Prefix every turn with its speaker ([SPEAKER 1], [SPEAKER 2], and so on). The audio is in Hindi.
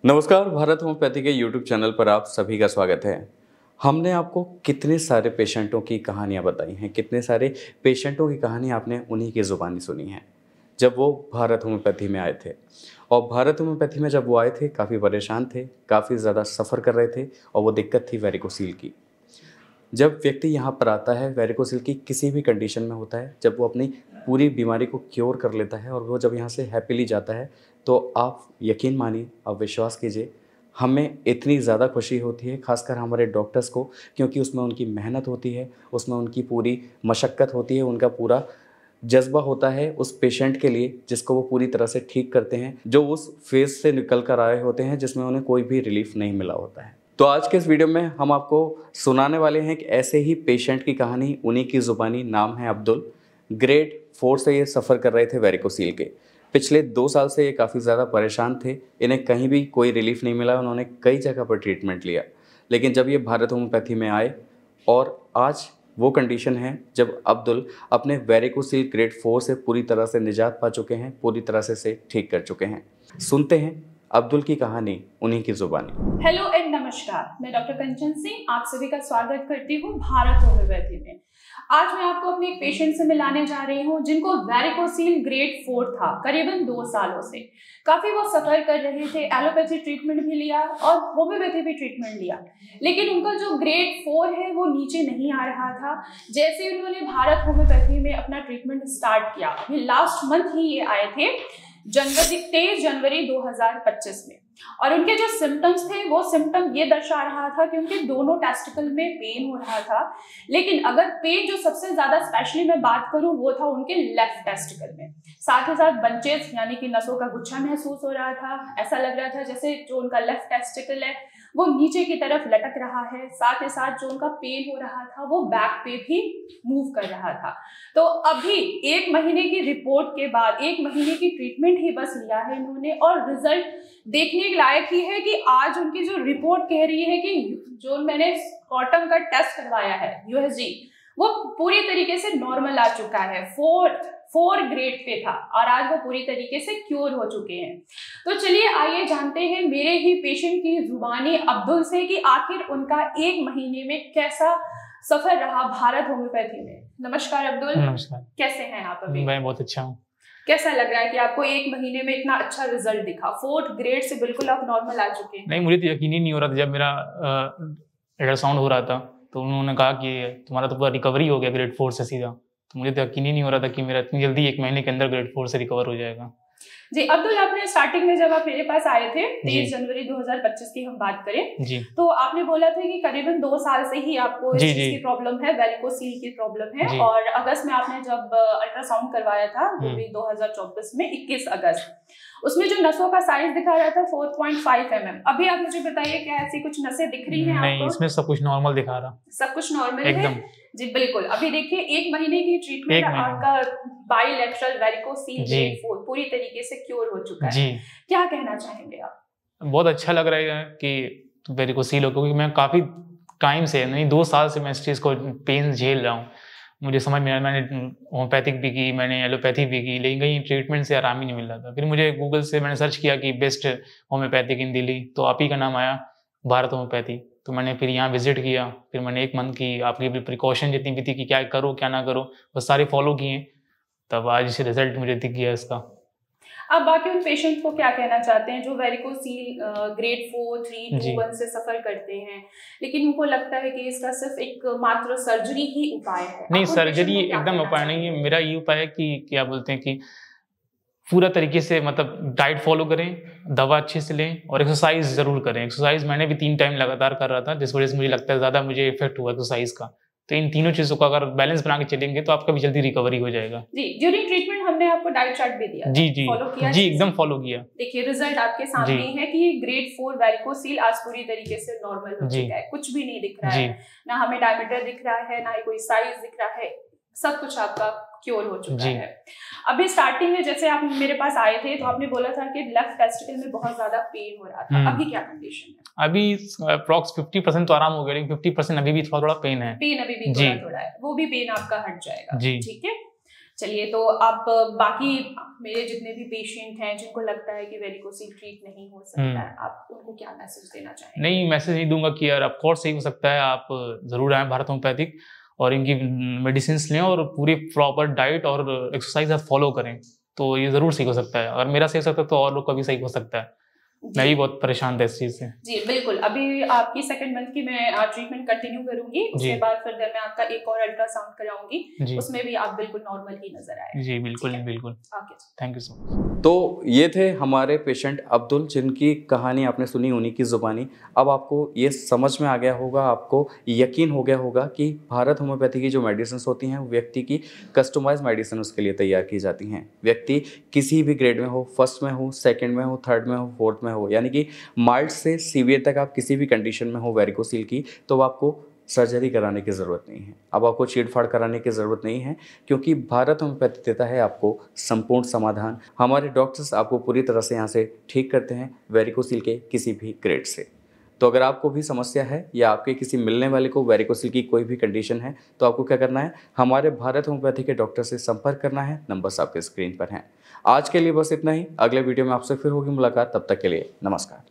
[SPEAKER 1] नमस्कार, भारत होम्योपैथी के यूट्यूब चैनल पर आप सभी का स्वागत है। हमने आपको कितने सारे पेशेंटों की कहानियाँ बताई हैं, कितने सारे पेशेंटों की कहानी आपने उन्हीं की ज़ुबानी सुनी है जब वो भारत होम्योपैथी में आए थे। और भारत होम्योपैथी में जब वो आए थे काफ़ी परेशान थे, काफ़ी ज़्यादा सफ़र कर रहे थे और वो दिक्कत थी वेरिकोसील की। जब व्यक्ति यहाँ पर आता है, वेरिकोसील की किसी भी कंडीशन में होता है, जब वो अपनी पूरी बीमारी को क्योर कर लेता है और वो जब यहाँ से हैप्पीली जाता है, तो आप यकीन मानिए, आप विश्वास कीजिए, हमें इतनी ज़्यादा खुशी होती है, ख़ासकर हमारे डॉक्टर्स को, क्योंकि उसमें उनकी मेहनत होती है, उसमें उनकी पूरी मशक्क़त होती है, उनका पूरा जज़्बा होता है उस पेशेंट के लिए जिसको वो पूरी तरह से ठीक करते हैं, जो उस फ़ेज़ से निकल कर आए होते हैं जिसमें उन्हें कोई भी रिलीफ़ नहीं मिला होता है। तो आज के इस वीडियो में हम आपको सुनाने वाले हैं कि ऐसे ही पेशेंट की कहानी, उन्हीं की ज़ुबानी। नाम है अब्दुल। ग्रेड 4 से ये सफ़र कर रहे थे वेरिकोसील के। पिछले 2 साल से ये काफ़ी ज़्यादा परेशान थे, इन्हें कहीं भी कोई रिलीफ़ नहीं मिला, उन्होंने कई जगह पर ट्रीटमेंट लिया। लेकिन जब ये भारत होम्योपैथी में आए और आज वो कंडीशन है जब अब्दुल अपने वेरिकोसील ग्रेड 4 से पूरी तरह से निजात पा चुके हैं, पूरी तरह से इसे ठीक कर चुके हैं। सुनते हैं अब्दुल की कहानी, उन्हीं की ज़ुबानी।
[SPEAKER 2] हेलो एंड नमस्कार, मैं डॉक्टर कंचन सिंह आप सभी का स्वागत करती हूँ भारत होम्योपैथी में। आज मैं आपको अपने एक पेशेंट से मिलाने जा रही हूँ जिनको वेरिकोसील ग्रेड 4 था, करीबन 2 सालों से। काफी वो सफर कर रहे थे, एलोपैथी ट्रीटमेंट भी लिया और होम्योपैथी भी ट्रीटमेंट लिया, लेकिन उनका जो ग्रेड 4 है वो नीचे नहीं आ रहा था। जैसे उन्होंने भारत होम्योपैथी में अपना ट्रीटमेंट स्टार्ट किया, अभी लास्ट मंथ ही ये आए थे, 23 जनवरी 2025 में, और उनके जो सिम्टम्स थे वो सिम्टम ये दर्शा रहा था कि उनके दोनों टेस्टिकल में पेन हो रहा था। लेकिन अगर पेन जो सबसे ज्यादा स्पेशली मैं बात करूं वो था उनके लेफ्ट टेस्टिकल में। साथ ही साथ बंचेस यानी कि नसों का गुच्छा महसूस हो रहा था। ऐसा लग रहा था जैसे जो उनका लेफ्ट टेस्टिकल है वो नीचे की तरफ लटक रहा है। साथ ही साथ जो उनका पेन हो रहा था वो बैक पे भी मूव कर रहा था। तो अभी 1 महीने की रिपोर्ट के बाद 1 महीने की ट्रीटमेंट ही बस लिया है इन्होंने, और रिजल्ट देखने के लायक ही है कि आज उनकी जो रिपोर्ट कह रही है कि जो मैंने कॉटन का टेस्ट करवाया है यूएसजी, वो पूरी तरीके से नॉर्मल आ चुका है। 4 ग्रेड पे था और आज वो पूरी तरीके से क्योर हो चुके हैं। तो चलिए आइए जानते हैं मेरे ही पेशेंट की जुबानी अब्दुल से कि आखिर उनका 1 महीने में कैसा सफर रहा भारत होम्योपैथी में। नमस्कार अब्दुल।
[SPEAKER 3] नमस्कार।
[SPEAKER 2] कैसे हैं आप अभी?
[SPEAKER 3] मैं बहुत अच्छा हूँ।
[SPEAKER 2] कैसा लग रहा है कि आपको 1 महीने में इतना अच्छा रिजल्ट दिखा? 4th ग्रेड से बिल्कुल आप नॉर्मल आ चुके हैं।
[SPEAKER 3] नहीं, मुझे तो यकीन ही नहीं हो रहा था जब मेरा अल्ट्रासाउंड हो रहा था तो उन्होंने कहा कि तुम्हारा तो पूरा रिकवरी हो गया ग्रेड 4 से सीधा। तो मुझे तो यकीन ही नहीं हो रहा था कि मेरा इतनी जल्दी 1 महीने के अंदर ग्रेड 4 से रिकवर हो जाएगा।
[SPEAKER 2] जी अब्दुल, आपने स्टार्टिंग में जब आप मेरे पास आए थे 23 जनवरी 2025 की हम बात करें जी, तो आपने बोला था कि करीबन 2 साल से ही आपको इस चीज की प्रॉब्लम है, वेरिकोसील की प्रॉब्लम है, और अगस्त में आपने जब अल्ट्रासाउंड करवाया था वो भी 2024 में 21 अगस्त, उसमें जो नसों का साइज दिखा रहा था 4.5 mm। अभी आप मुझे बताइए क्या ऐसी कुछ नसें दिख रही हैं आपको?
[SPEAKER 3] नहीं, इसमें सब कुछ नॉर्मल दिखा रहा, सब
[SPEAKER 2] कुछ नॉर्मल है जी। बिल्कुल, अभी देखिए 1 महीने की ट्रीटमेंट आपका बाइलेटरल वेरिकोसील ग्रेड 4 पूरी तरीके से क्योर हो चुका है जी। क्या कहना चाहेंगे आप? बहुत अच्छा लग रहा है कि वेरिकोसील हो, क्योंकि मैं काफी टाइम से, नहीं 2 साल से मैं इस चीज को पेन झेल रहा हूँ। मुझे समझ में आया, मैंने होम्योपैथिक भी की, मैंने एलोपैथी भी की, लेकिन कहीं ट्रीटमेंट से आराम ही नहीं मिल रहा था। फिर मुझे गूगल से मैंने सर्च किया कि बेस्ट होम्योपैथिक इन दिल्ली, तो आप ही का नाम आया, भारत होम्योपैथी। तो मैंने फिर यहाँ विजिट किया, फिर मैंने 1 मंथ की आपकी भी प्रिकॉशन जितनी भी थी कि क्या करो क्या ना करो वो सारे फॉलो किए, तब आज इसे रिजल्ट मुझे दिख गया इसका। अब बाकी उन पेशेंट को क्या कहना चाहते हैं जो वेरिकोसील ग्रेड 4, 3, 2, 1 से सफर करते हैं, लेकिन उनको लगता है कि इसका सिर्फ एक मात्र सर्जरी ही उपाय है? नहीं,
[SPEAKER 3] सर्जरी एकदम उपाय नहीं है। मेरा ये उपाय है कि क्या बोलते हैं कि पूरा तरीके से मतलब डाइट फॉलो करें, दवा अच्छे से लें और एक्सरसाइज जरूर करें। एक्सरसाइज मैंने भी 3 टाइम लगातार कर रहा था, जिस वजह से मुझे लगता है ज्यादा मुझे इफेक्ट हुआ एक्सरसाइज का। तो इन तीनों चीजों का अगर बैलेंस बना के चलेंगे तो आपका भी जल्दी रिकवरी हो जाएगा
[SPEAKER 2] जी। ड्यूरिंग ट्रीटमेंट हमने आपको डाइट चार्ट भी दिया,
[SPEAKER 3] जी
[SPEAKER 2] फॉलो किया
[SPEAKER 3] जी, एकदम फॉलो किया।
[SPEAKER 2] देखिए रिजल्ट आपके सामने है कि ग्रेड 4 वेरिकोसील आज पूरी तरीके से नॉर्मल हो चुका है, कुछ भी नहीं दिख रहा है, ना हमें डायमीटर दिख रहा है, ना ही कोई साइज दिख रहा है, सब कुछ आपका क्योर हो चुका है। अभी स्टार्टिंग में जैसे आप मेरे पास आए थे तो आपने बोला था कि लेफ्ट टेस्टिकल में बहुत ज्यादा पेन हो रहा था, अभी क्या कंडीशन है?
[SPEAKER 3] अभी अप्रॉक्स 50% तो आराम हो गया, लेकिन 50% अभी भी थोड़ा पेन है।
[SPEAKER 2] पेन अभी भी थोड़ा है, वो भी पेन आपका हट जाएगा, ठीक है। चलिए, तो आप बाकी मेरे जितने भी पेशेंट हैं जिनको लगता है कि वेरिकोसील ट्रीट नहीं हो सकता है, आप उनको क्या मैसेज देना चाहेंगे?
[SPEAKER 3] नहीं, मैसेज नहीं दूंगा कि यार ऑफ कोर्स सही हो सकता है, आप जरूर आए भारत होम्योपैथिक और इनकी मेडिसिन लें और पूरी प्रॉपर डाइट और एक्सरसाइज आप फॉलो करें, तो ये जरूर सही हो सकता है। अगर मेरा सही हो सकता है तो और लोग का भी सही हो सकता है। मैं भी बहुत परेशान था इस चीज से।
[SPEAKER 2] जी बिल्कुल, अभी आपकी सेकंड मंथ की मैं ट्रीटमेंट कंटिन्यू करूंगी, उसके बाद फिर मैं आपका एक और अल्ट्रासाउंड कराऊंगी, उसमें भी आप बिल्कुल नॉर्मल ही नजर आए।
[SPEAKER 3] जी बिल्कुल बिल्कुल।
[SPEAKER 2] Okay,
[SPEAKER 3] thank you so much.
[SPEAKER 1] तो ये थे हमारे पेशेंट अब्दुल, जिनकी कहानी आपने सुनी उन्हीं की ज़ुबानी। अब आपको ये समझ में आ गया होगा, आपको यकीन हो गया होगा कि भारत होम्योपैथी की जो मेडिसिन होती हैं व्यक्ति की कस्टमाइज मेडिसिन उसके लिए तैयार की जाती हैं। व्यक्ति किसी भी ग्रेड में हो, फर्स्ट में हो, सेकंड में हो, थर्ड में हो, फोर्थ में हो, यानी कि माइल्ड से सीवियर तक आप किसी भी कंडीशन में हो वेरिकोसील की, तो आपको सर्जरी कराने की ज़रूरत नहीं है। अब आपको चीड़-फाड़ कराने की ज़रूरत नहीं है, क्योंकि भारत होम्योपैथी देता है आपको संपूर्ण समाधान। हमारे डॉक्टर्स आपको पूरी तरह से यहाँ से ठीक करते हैं वेरिकोसील के किसी भी ग्रेड से। तो अगर आपको भी समस्या है या आपके किसी मिलने वाले को वेरिकोसील की कोई भी कंडीशन है, तो आपको क्या करना है, हमारे भारत होम्योपैथी के डॉक्टर से संपर्क करना है। नंबर्स आपके स्क्रीन पर हैं। आज के लिए बस इतना ही। अगले वीडियो में आपसे फिर होगी मुलाकात, तब तक के लिए नमस्कार।